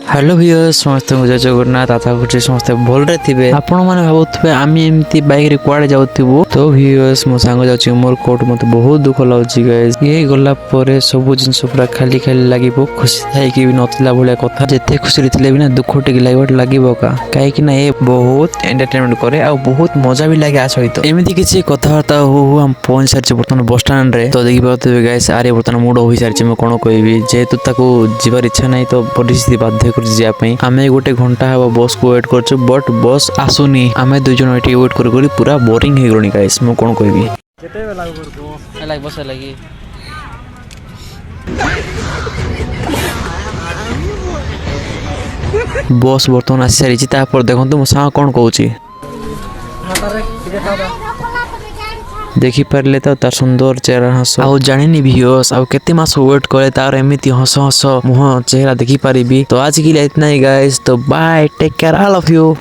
Hello viewers समस्त जय जगन्नाथ आशा कर समस्त भलरे थे आपण मैंने भावुवे आम एमती बाइक रे कुआडे जाऊँ तो व्यूअर्स मो सांग जाऊँ मोर कोट मत बहुत दुख लगुच गाइस ये गला पर सब जिन पूरा खाली खाली लगे खुशी थी नथिला भाया कथा जिते खुशी थे भी ना दुख टे लगे का कहीं ये बहुत एंटरटेनमेंट करे आ बहुत मजा भी लगे आ सहित एमती किसी कथबार्ता हो आम पहुंच सारी बर्तमान बस स्टाण्ड रे तो देखी पाते गाइस आरे बर्तमान मुड हो सारी मैं कौन कहबी जेहेतु जीवार इच्छा नहीं तो परिस्थिति बाध्य आमे गोटे घंटा हम बस को वेट कर बट बस आसुनी आमे दुई जन ये वेट कर पूरा बोरिंग हो गलनी गाइस मु कौन कहबी बस बर्तमान आसी सारी देखो मो सांग कौन कहूँ देखी पारे तो तार सुंदर चेहरा हस आउ जानी व्यूअर्स आउ केते मास वेट करे तार एमिति हस हस मुह चेहरा देखी पारिबी तो आज के लिए इतना ही गाइस तो bye take care all of you.